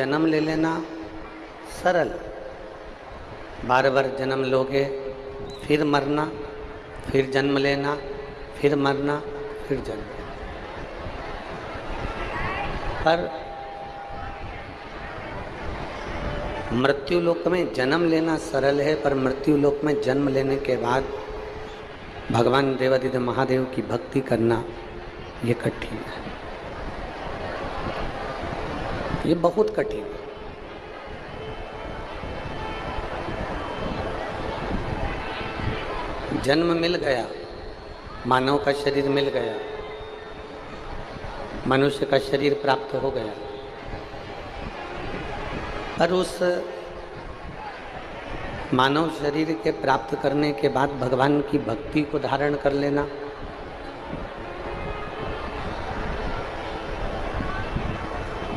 जन्म ले लेना सरल, बार बार जन्म लोगे, फिर मरना, फिर जन्म लेना, फिर मरना, फिर जन्म लेना। पर मृत्यु लोक में जन्म लेना सरल है, पर मृत्यु लोक में जन्म लेने के बाद भगवान देवादिदेव महादेव की भक्ति करना ये कठिन है, ये बहुत कठिन है। जन्म मिल गया, मानव का शरीर मिल गया, मनुष्य का शरीर प्राप्त हो गया, पर उस मानव शरीर के प्राप्त करने के बाद भगवान की भक्ति को धारण कर लेना,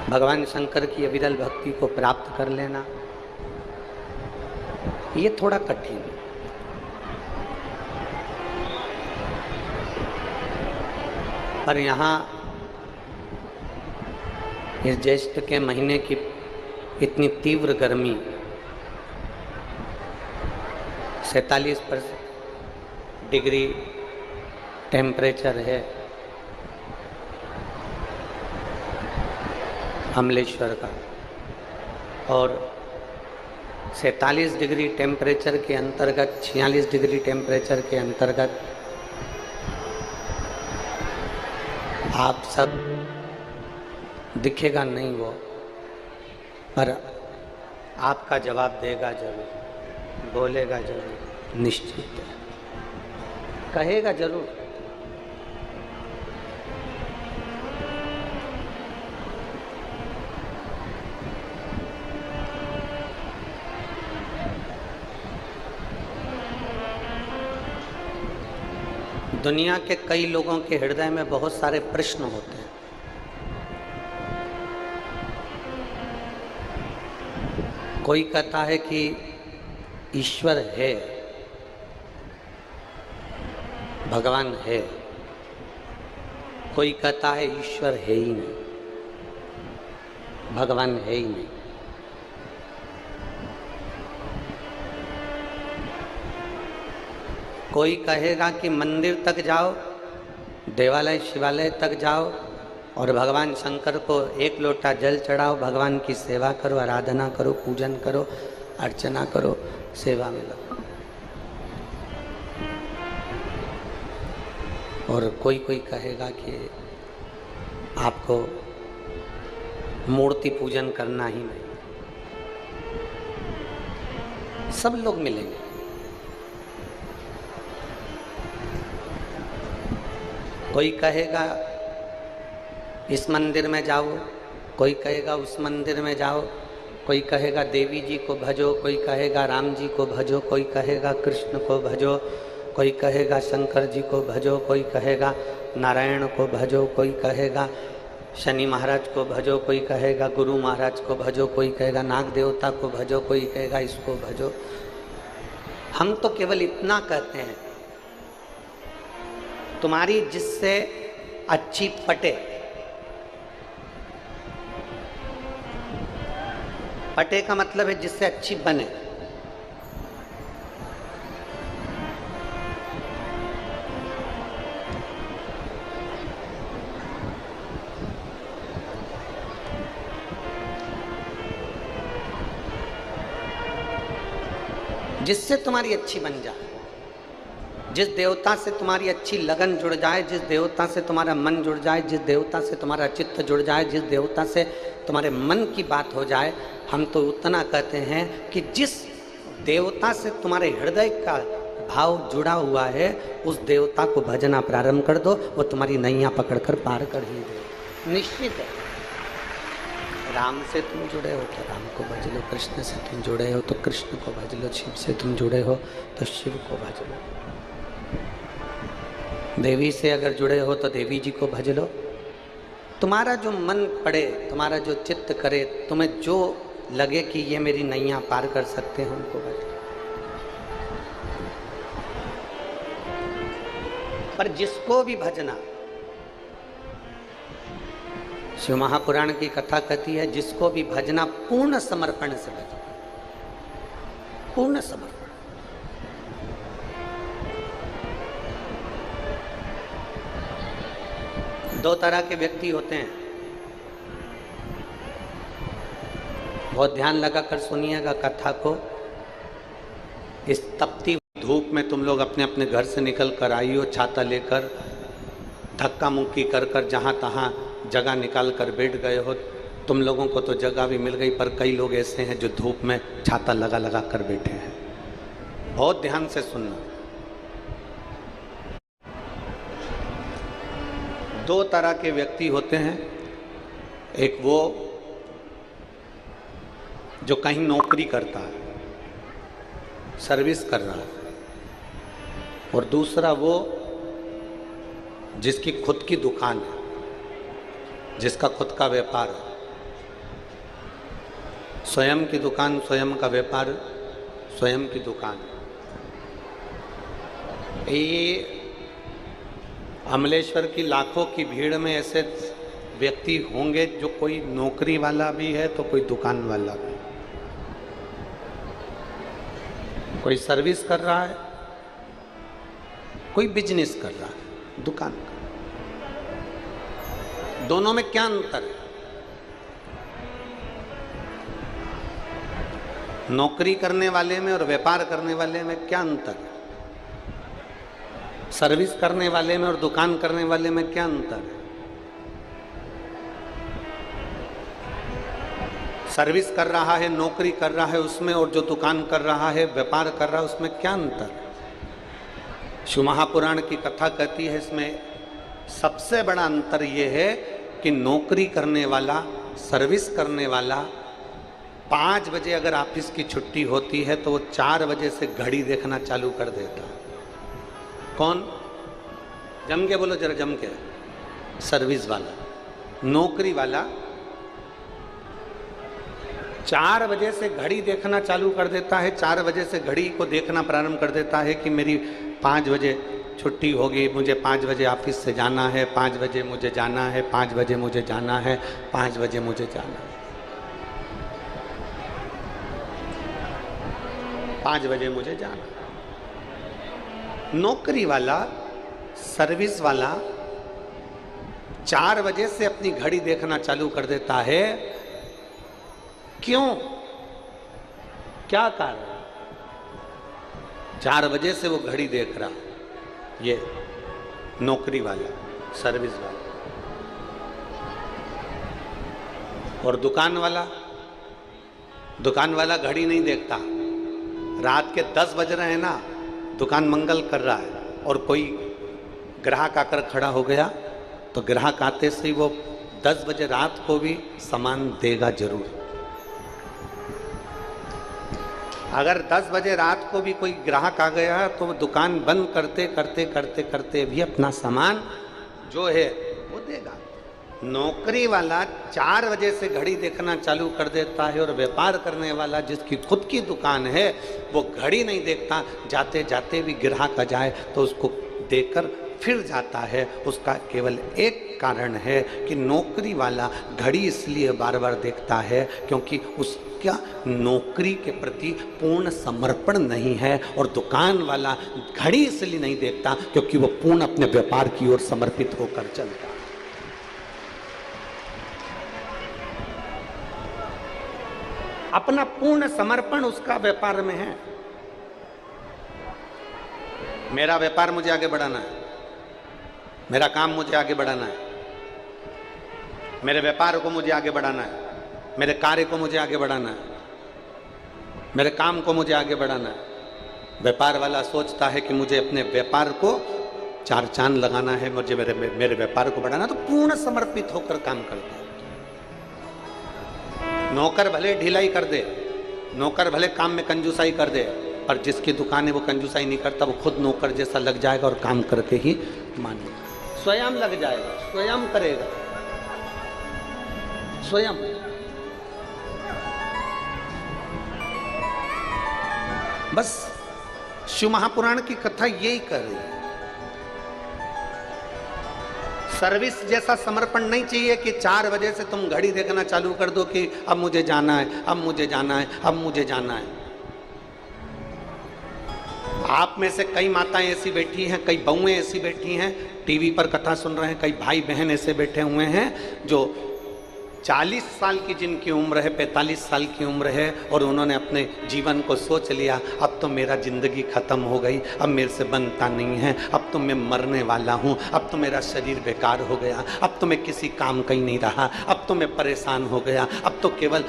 भगवान शंकर की अविरल भक्ति को प्राप्त कर लेना, ये थोड़ा कठिन है। पर यहाँ इस ज्येष्ठ के महीने की इतनी तीव्र गर्मी, 47 डिग्री टेम्परेचर है अमलेश्वर का, और 47 डिग्री टेम्परेचर के अंतर्गत 46 डिग्री टेम्परेचर के अंतर्गत आप सब दिखेगा नहीं वो, पर आपका जवाब देगा जरूर, बोलेगा जरूर, निश्चित है, कहेगा जरूर। दुनिया के कई लोगों के हृदय में बहुत सारे प्रश्न होते हैं। कोई कहता है कि ईश्वर है, भगवान है, कोई कहता है ईश्वर है ही नहीं, भगवान है ही नहीं। कोई कहेगा कि मंदिर तक जाओ, देवालय शिवालय तक जाओ और भगवान शंकर को एक लोटा जल चढ़ाओ, भगवान की सेवा करो, आराधना करो, पूजन करो, अर्चना करो, सेवा में लगो। और कोई कोई कहेगा कि आपको मूर्ति पूजन करना ही नहीं। सब लोग मिलेंगे। कोई कहेगा इस मंदिर में जाओ, कोई कहेगा उस मंदिर में जाओ, कोई कहेगा देवी जी को भजो, कोई कहेगा राम जी को भजो, कोई कहेगा कृष्ण को भजो, कोई कहेगा शंकर जी को भजो, कोई कहेगा नारायण को भजो, कोई कहेगा शनि महाराज को भजो, कोई कहेगा गुरु महाराज को भजो, कोई कहेगा नाग देवता को भजो, कोई कहेगा इसको भजो। हम तो केवल इतना कहते हैं, तुम्हारी जिससे अच्छी पटे, पटे का मतलब है जिससे अच्छी बने। जिससे तुम्हारी अच्छी बन जाए, जिस देवता से तुम्हारी अच्छी लगन जुड़ जाए, जिस देवता से तुम्हारा मन जुड़ जाए, जिस देवता से तुम्हारा चित्त जुड़ जाए, जिस देवता से तुम्हारे मन की बात हो जाए। हम तो उतना कहते हैं कि जिस देवता से तुम्हारे हृदय का भाव जुड़ा हुआ है, उस देवता को भजना प्रारंभ कर दो, वो तुम्हारी नैया पकड़कर पार कर ही दे, निश्चित है। राम से तुम जुड़े हो तो राम को भज लो, कृष्ण से तुम जुड़े हो तो कृष्ण को भज लो, शिव से तुम जुड़े हो तो शिव को भज लो, देवी से अगर जुड़े हो तो देवी जी को भज लो। तुम्हारा जो मन पड़े, तुम्हारा जो चित्त करे, तुम्हें जो लगे कि ये मेरी नैया पार कर सकते हैं, उनको भज लो। पर जिसको भी भजना, शिव महापुराण की कथा कहती है जिसको भी भजना पूर्ण समर्पण से भजना, पूर्ण समर्पण। दो तरह के व्यक्ति होते हैं, बहुत ध्यान लगाकर सुनिएगा कथा को। इस तपती धूप में तुम लोग अपने अपने घर से निकल कर आई हो, छाता लेकर धक्का मुक्की कर कर जहाँ तहाँ जगह निकाल कर बैठ गए हो। तुम लोगों को तो जगह भी मिल गई, पर कई लोग ऐसे हैं जो धूप में छाता लगा लगा कर बैठे हैं। बहुत ध्यान से सुनना। दो तरह के व्यक्ति होते हैं, एक वो जो कहीं नौकरी करता है, सर्विस कर रहा है, और दूसरा वो जिसकी खुद की दुकान है, जिसका खुद का व्यापार है। स्वयं की दुकान, स्वयं का व्यापार, स्वयं की दुकान। ये अमलेश्वर की लाखों की भीड़ में ऐसे व्यक्ति होंगे जो कोई नौकरी वाला भी है तो कोई दुकान वाला भी, कोई सर्विस कर रहा है, कोई बिजनेस कर रहा है, दुकान का। दोनों में क्या अंतर है? नौकरी करने वाले में और व्यापार करने वाले में क्या अंतर है? सर्विस करने वाले में और दुकान करने वाले में क्या अंतर है? सर्विस कर रहा है, नौकरी कर रहा है उसमें, और जो दुकान कर रहा है, व्यापार कर रहा है, उसमें क्या अंतर है? शिव महापुराण की कथा कहती है इसमें सबसे बड़ा अंतर यह है कि नौकरी करने वाला, सर्विस करने वाला 5 बजे अगर ऑफिस की छुट्टी होती है तो वो 4 बजे से घड़ी देखना चालू कर देता है। कौन? जम के बोलो जरा, जम के। सर्विस वाला। नौकरी वाला 4 बजे से घड़ी देखना चालू कर देता है, 4 बजे से घड़ी को देखना प्रारंभ कर देता है कि मेरी 5 बजे छुट्टी होगी, मुझे 5 बजे ऑफिस से जाना है, 5 बजे मुझे जाना है, 5 बजे मुझे जाना है, 5 बजे मुझे जाना है, 5 बजे मुझे जाना है। नौकरी वाला, सर्विस वाला 4 बजे से अपनी घड़ी देखना चालू कर देता है। क्यों? क्या कारण? 4 बजे से वो घड़ी देख रहा, ये नौकरी वाला, सर्विस वाला। और दुकान वाला घड़ी नहीं देखता। रात के 10 बज रहे हैं ना, दुकान मंगल कर रहा है, और कोई ग्राहक आकर खड़ा हो गया तो ग्राहक आते से ही वो 10 बजे रात को भी सामान देगा जरूर। अगर 10 बजे रात को भी कोई ग्राहक आ गया तो वो दुकान बंद करते करते करते करते भी अपना सामान जो है वो देगा। नौकरी वाला 4 बजे से घड़ी देखना चालू कर देता है, और व्यापार करने वाला जिसकी खुद की दुकान है वो घड़ी नहीं देखता, जाते जाते भी ग्राहक आ जाए तो उसको देकर फिर जाता है। उसका केवल एक कारण है कि नौकरी वाला घड़ी इसलिए बार बार देखता है क्योंकि उसका नौकरी के प्रति पूर्ण समर्पण नहीं है, और दुकान वाला घड़ी इसलिए नहीं देखता क्योंकि वो पूर्ण अपने व्यापार की ओर समर्पित होकर चलता है। अपना पूर्ण समर्पण उसका व्यापार में है। मेरा व्यापार मुझे आगे बढ़ाना है, मेरा काम मुझे आगे बढ़ाना है, मेरे व्यापार को मुझे आगे बढ़ाना है, मेरे कार्य को मुझे आगे बढ़ाना है, मेरे काम को मुझे आगे बढ़ाना है। व्यापार वाला सोचता है कि मुझे अपने व्यापार को 4 चांद लगाना है, मुझे मेरे व्यापार को बढ़ाना, तो पूर्ण समर्पित होकर काम करता है। नौकर भले ढिलाई कर दे, नौकर भले काम में कंजूसाई कर दे, पर जिसकी दुकान है वो कंजूसाई नहीं करता, वो खुद नौकर जैसा लग जाएगा और काम करके ही मानेगा, स्वयं लग जाएगा, स्वयं करेगा, स्वयं। बस शिव महापुराण की कथा यही कर रही है। सर्विस जैसा समर्पण नहीं चाहिए कि 4 बजे से तुम घड़ी देखना चालू कर दो कि अब मुझे जाना है, अब मुझे जाना है, अब मुझे जाना है। आप में से कई माताएं ऐसी बैठी हैं, कई बहुएं ऐसी बैठी हैं, टीवी पर कथा सुन रहे हैं, कई भाई बहन ऐसे बैठे हुए हैं जो 40 साल की जिनकी उम्र है, 45 साल की उम्र है, और उन्होंने अपने जीवन को सोच लिया अब तो मेरा जिंदगी खत्म हो गई, अब मेरे से बनता नहीं है, अब तो मैं मरने वाला हूँ, अब तो मेरा शरीर बेकार हो गया, अब तो मैं किसी काम का ही नहीं रहा, अब तो मैं परेशान हो गया, अब तो केवल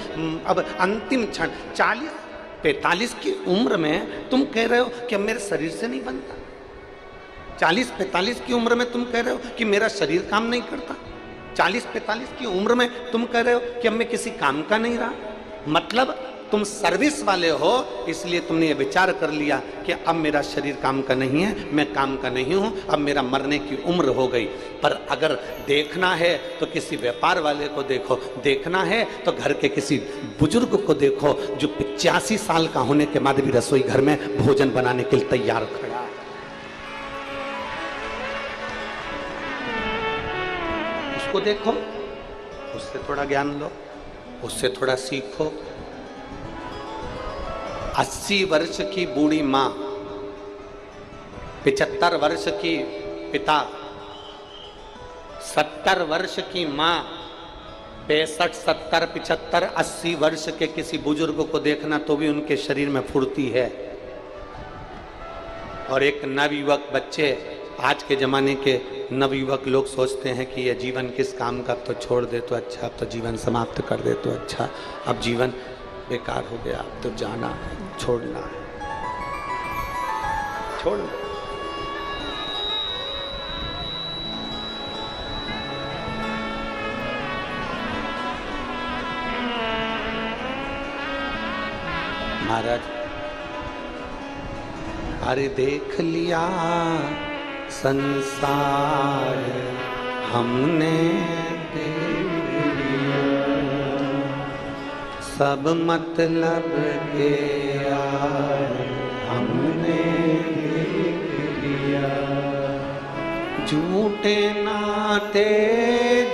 अब अंतिम क्षण 40-45 की उम्र में तुम कह रहे हो कि अब मेरे शरीर से नहीं बनता। 40-45 की उम्र में तुम कह रहे हो कि मेरा शरीर काम नहीं करता। 40-45 की उम्र में तुम कह रहे हो कि अब मैं किसी काम का नहीं रहा। मतलब तुम सर्विस वाले हो, इसलिए तुमने ये विचार कर लिया कि अब मेरा शरीर काम का नहीं है, मैं काम का नहीं हूं, अब मेरा मरने की उम्र हो गई। पर अगर देखना है तो किसी व्यापार वाले को देखो, देखना है तो घर के किसी बुजुर्ग को देखो जो 85 साल का होने के बाद भी रसोई घर में भोजन बनाने के लिए तैयार खड़ा है। उसको देखो, उससे थोड़ा ज्ञान लो, उससे थोड़ा सीखो। 80 वर्ष की बूढ़ी माँ, 75 वर्ष की पिता, 70 वर्ष की माँ, 65, 70, 75, 80 वर्ष के किसी बुजुर्ग को देखना तो भी उनके शरीर में फुर्ती है। और एक नवयुवक बच्चे, आज के ज़माने के नवयुवक लोग सोचते हैं कि यह जीवन किस काम का, अब तो छोड़ दे तो अच्छा, अब तो जीवन समाप्त कर दे तो अच्छा, अब जीवन बेकार हो गया, अब तो जाना है, छोड़ना है, छोड़ना। महाराज, अरे देख लिया संसार हमने, सब मतलब के यार हमने देख लिया। झूठे नाते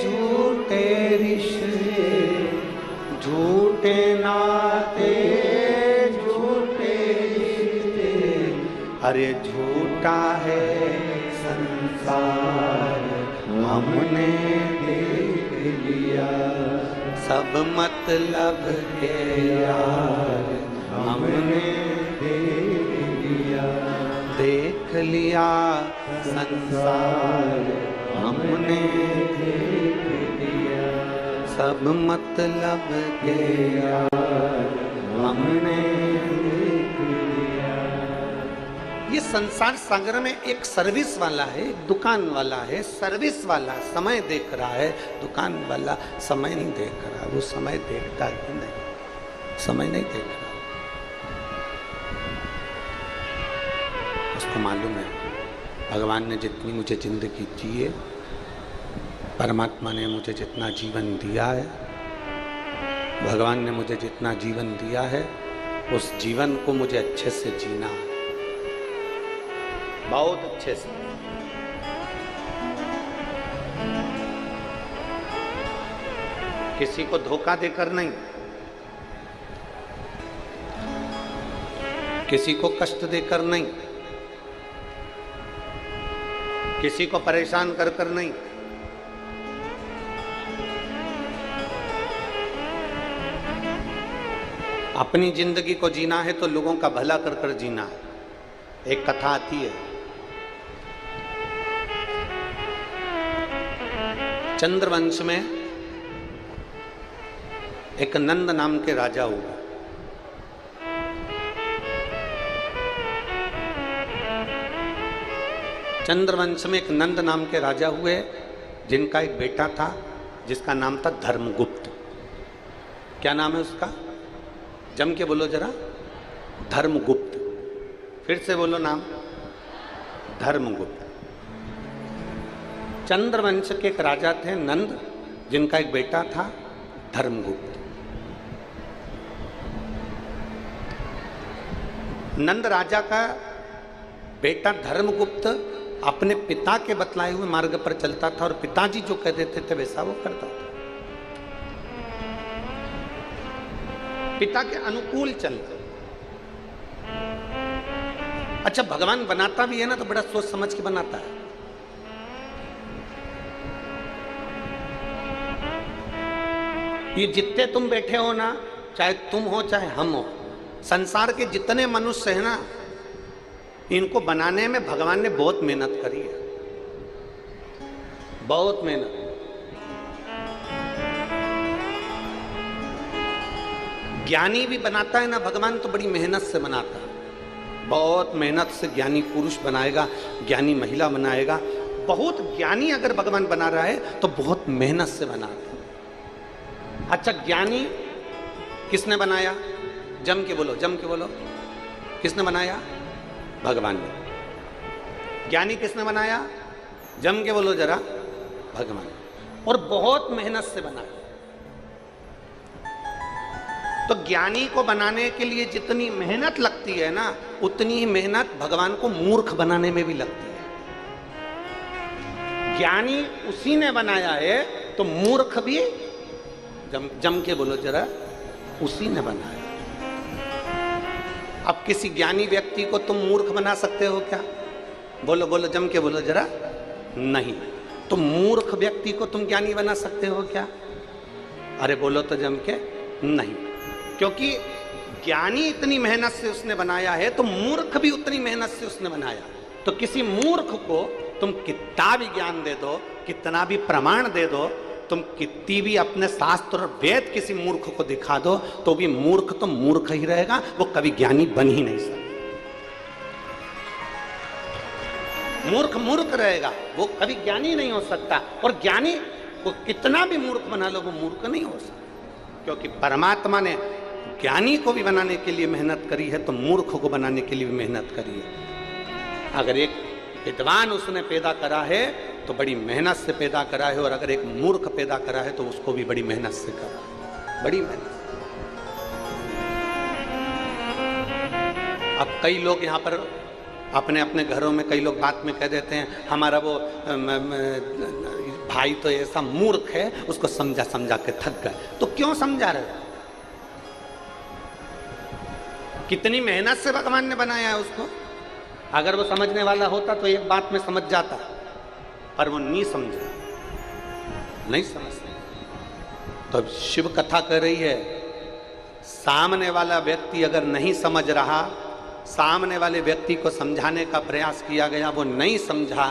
झूठे रिश्ते, झूठे नाते झूठे रिश्ते, अरे झूठा है संसार हमने देख लिया। सब मतलब के यार हमने देख लिया संसार हमने देख लिया। सब मतलब के यार हमने देख लिया। ये संसार सागर में एक सर्विस वाला है, एक दुकान वाला है। सर्विस वाला समय देख रहा है, दुकान वाला समय नहीं देख रहा। वो समय देखता ही नहीं, समय नहीं देख रहा। उसको मालूम है भगवान ने जितनी मुझे जिंदगी दी है, परमात्मा ने मुझे जितना जीवन दिया है, भगवान ने मुझे जितना जीवन दिया है, उस जीवन को मुझे अच्छे से जीना है, बहुत अच्छे से। किसी को धोखा देकर नहीं, किसी को कष्ट देकर नहीं, किसी को परेशान कर कर नहीं। अपनी जिंदगी को जीना है तो लोगों का भला कर कर जीना है। एक कथा आती है, चंद्रवंश में एक नंद नाम के राजा हुए। चंद्रवंश में एक नंद नाम के राजा हुए, जिनका एक बेटा था जिसका नाम था धर्मगुप्त। क्या नाम है उसका? जम के बोलो जरा, धर्मगुप्त। फिर से बोलो नाम, धर्मगुप्त। चंद्रवंश के एक राजा थे नंद, जिनका एक बेटा था धर्मगुप्त। नंद राजा का बेटा धर्मगुप्त अपने पिता के बतलाए हुए मार्ग पर चलता था और पिताजी जो कह देते थे वैसा वो करता था, पिता के अनुकूल चलता। अच्छा, भगवान बनाता भी है ना तो बड़ा सोच समझ के बनाता है। ये जितने तुम बैठे हो ना, चाहे तुम हो चाहे हम हो, संसार के जितने मनुष्य हैं ना, इनको बनाने में भगवान ने बहुत मेहनत करी है, बहुत मेहनत। ज्ञानी भी बनाता है ना भगवान तो बड़ी मेहनत से बनाता है, बहुत मेहनत से ज्ञानी पुरुष बनाएगा, ज्ञानी महिला बनाएगा। बहुत ज्ञानी अगर भगवान बना रहा है तो बहुत मेहनत से बना रहा है। अच्छा, ज्ञानी किसने बनाया? जम के बोलो, जम के बोलो, किसने बनाया? भगवान ने। ज्ञानी किसने बनाया? जम के बोलो जरा, भगवान। और बहुत मेहनत से बनाया। तो ज्ञानी को बनाने के लिए जितनी मेहनत लगती है ना, उतनी ही मेहनत भगवान को मूर्ख बनाने में भी लगती है। ज्ञानी उसी ने बनाया है तो मूर्ख भी जम के बोलो जरा, उसी ने बनाया। अब किसी ज्ञानी व्यक्ति को तुम मूर्ख बना सकते हो क्या? बोलो बोलो, जम के बोलो जरा, नहीं। तो मूर्ख व्यक्ति को तुम ज्ञानी बना सकते हो क्या? अरे बोलो तो जम के, नहीं। क्योंकि ज्ञानी इतनी मेहनत से उसने बनाया है तो मूर्ख भी उतनी मेहनत से उसने बनाया। तो किसी मूर्ख को तुम कितना भी ज्ञान दे दो, कितना भी प्रमाण दे दो, तुम कितनी भी अपने शास्त्र और वेद किसी मूर्ख को दिखा दो, तो भी मूर्ख तो मूर्ख ही रहेगा, वो कभी ज्ञानी बन ही नहीं सकता। मूर्ख मूर्ख रहेगा, वो कभी ज्ञानी नहीं हो सकता। और ज्ञानी को कितना भी मूर्ख बना लो, वो मूर्ख नहीं हो सकता। क्योंकि परमात्मा ने ज्ञानी को भी बनाने के लिए मेहनत करी है, तो मूर्ख को बनाने के लिए भी मेहनत करी है। अगर एक विद्वान उसने पैदा करा है तो बड़ी मेहनत से पैदा करा है, और अगर एक मूर्ख पैदा करा है तो उसको भी बड़ी मेहनत से करा, बड़ी मेहनत। अब कई लोग यहाँ पर अपने अपने घरों में कई लोग बात में कह देते हैं, हमारा वो भाई तो ऐसा मूर्ख है, उसको समझा समझा के थक गए। तो क्यों समझा रहे हो? कितनी मेहनत से भगवान ने बनाया है उसको। अगर वो समझने वाला होता तो एक बात में समझ जाता, पर वो नहीं समझा, नहीं समझ। तो शिव कथा कर रही है, सामने वाला व्यक्ति अगर नहीं समझ रहा, सामने वाले व्यक्ति को समझाने का प्रयास किया गया, वो नहीं समझा,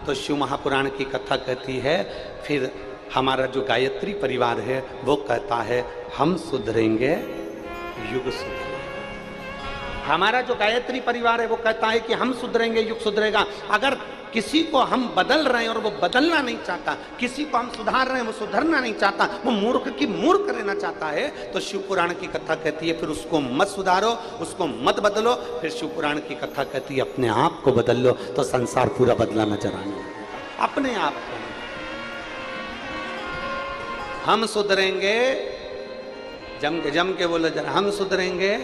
तो शिव महापुराण की कथा कहती है, फिर हमारा जो गायत्री परिवार है वो कहता है हम सुधरेंगे, युग सुधरेगा। हमारा जो गायत्री परिवार है वो कहता है कि हम सुधरेंगे, युग सुधरेगा। अगर किसी को हम बदल रहे हैं और वो बदलना नहीं चाहता, किसी को हम सुधार रहे हैं वो सुधरना नहीं चाहता, वो मूर्ख की मूर्ख रहना चाहता है, तो शिव पुराण की कथा कहती है फिर उसको मत सुधारो, उसको मत बदलो। फिर शिव पुराण की कथा कहती है अपने आप को बदल लो, तो संसार पूरा बदला नजर आने अपने आप को। हम सुधरेंगे, जम के बोलो जरा, हम सुधरेंगे,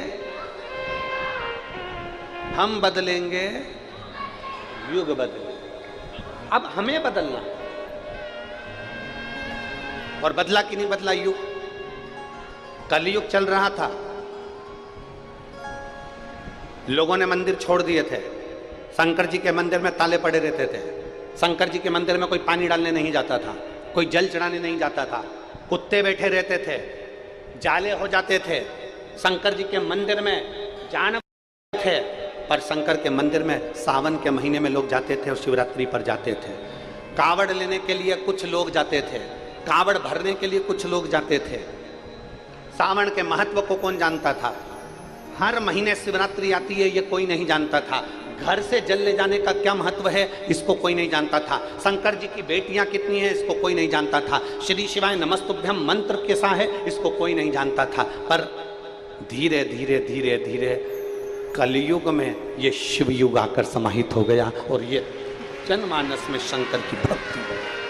हम बदलेंगे, युग बदलेंगे। अब हमें बदलना, और बदला कि नहीं बदला युग? कलयुग चल रहा था, लोगों ने मंदिर छोड़ दिए थे, शंकर जी के मंदिर में ताले पड़े रहते थे, शंकर जी के मंदिर में कोई पानी डालने नहीं जाता था, कोई जल चढ़ाने नहीं जाता था, कुत्ते बैठे रहते थे, जाले हो जाते थे, शंकर जी के मंदिर में जानवर थे। पर शंकर के मंदिर में सावन के महीने में लोग जाते थे और शिवरात्रि पर जाते थे। कावड़ लेने के लिए कुछ लोग जाते थे, कावड़ भरने के लिए कुछ लोग जाते थे। सावन के महत्व को कौन जानता था? हर महीने शिवरात्रि आती है, ये कोई नहीं जानता था। घर से जल ले जाने का क्या महत्व है, इसको कोई नहीं जानता था। शंकर जी की बेटियां कितनी हैं, इसको कोई नहीं जानता था। श्री शिवाय नमस्तुभ्यम मंत्र कैसा है, इसको कोई नहीं जानता था। पर धीरे धीरे धीरे धीरे कलयुग में ये शिव युग आकर समाहित हो गया और ये जनमानस में शंकर की भक्ति हो गई।